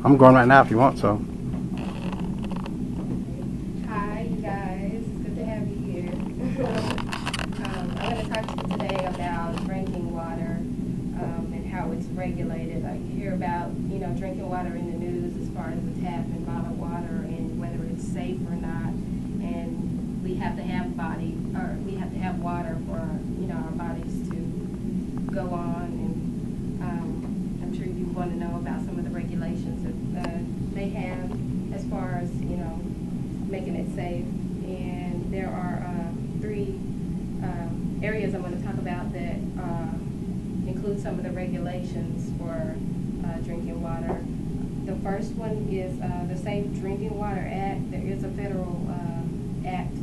I'm going right now if you want, so. Hi, you guys. It's good to have you here. I'm going to talk to you today about drinking water and how it's regulated. I hear about, drinking water in the news as far as the tap and bottled water and whether it's safe or not. And we have to have water for, our bodies to go on. And I'm sure you want to know about some of the regulations that they have as far as, making it safe. And there are three areas I'm going to talk about that include some of the regulations for drinking water. The first one is the Safe Drinking Water Act. There is a federal act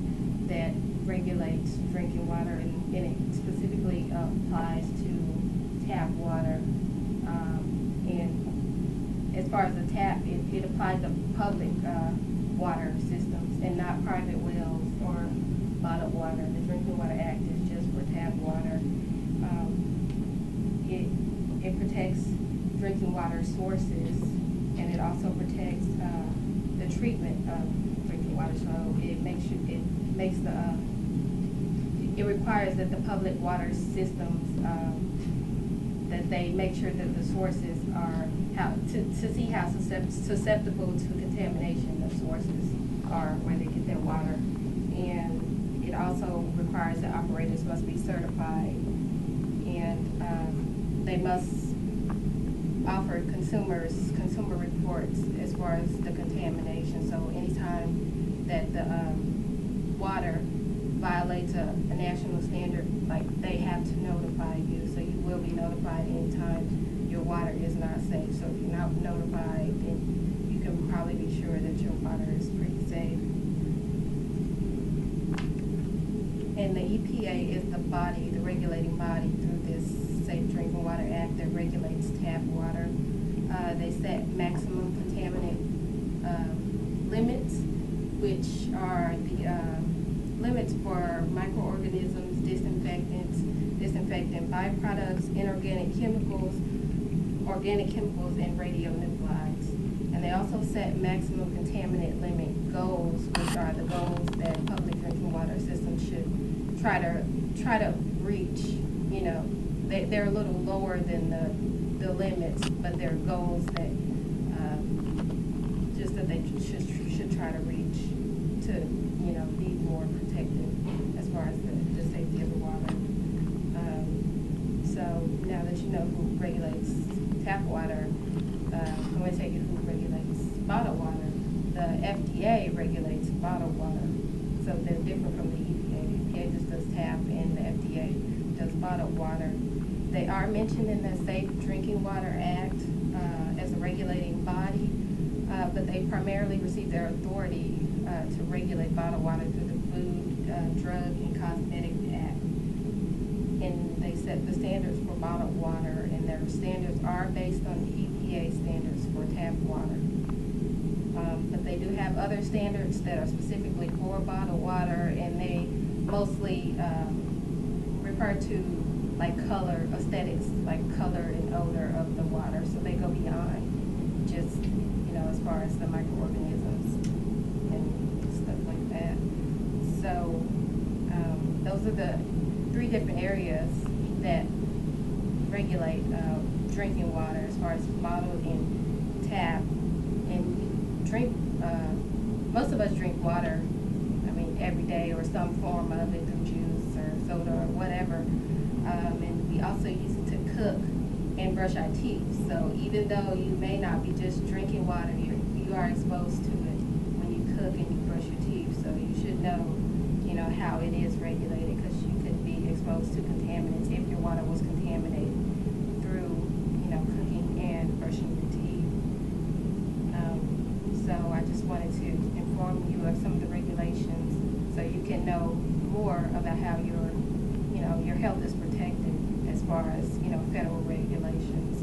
that regulates drinking water, and it specifically applies to tap water. And as far as the tap, it applies to public water systems and not private wells or bottled water. The Drinking Water Act is just for tap water. It protects drinking water sources, and it also protects the treatment of drinking water. So it requires that the public water systems that they make sure that the sources are to see how susceptible to contamination the sources are where they get their water. And it also requires that operators must be certified, and they must offer consumer reports as far as the contamination. So anytime that the water violates a national standard, like, they have to notify you. So you will be notified anytime your water is not safe. So if you're not notified, then you can probably be sure that your water is pretty safe. And the EPA is the regulating body through this Safe Drinking Water Act that regulates tap water. They set maximum contaminant limits, which are the limits for microorganisms, disinfectant byproducts, inorganic chemicals, organic chemicals, and radionuclides. And they also set maximum contaminant limit goals, which are the goals that public drinking water systems should try to reach. They're a little lower than the limits, but they're goals that just that they should try to reach to be more protected as far as the safety of the water. So now that you know who regulates tap water, I'm going to tell you who regulates bottled water. The FDA regulates bottled water, so they're different from the EPA. The EPA just does tap, and the FDA does bottled water. They are mentioned in the Safe Drinking Water Act as a regulating body, but they primarily receive their authority to regulate bottled water through the Food, Drug, and Cosmetic Act. And they set the standards for bottled water, and their standards are based on the EPA standards for tap water. But they do have other standards that are specifically for bottled water, and they mostly refer to like color, aesthetics, like color and odor of the water. So they go beyond just, as far as the microorganisms and stuff like that. So those are the three different areas that regulate drinking water as far as bottled and tap. And most of us drink water, every day, or some form of it through juice or soda or whatever. And we also use it to cook and brush our teeth. So even though you may not be just drinking water, you are exposed to it when you cook and you brush your teeth. So you should know, how it is regulated, because you could be exposed to contaminants if your water was contaminated through, cooking and brushing your teeth. So I just wanted to inform you of some of the regulations so you can know more about how your health is protected as far as, federal regulations.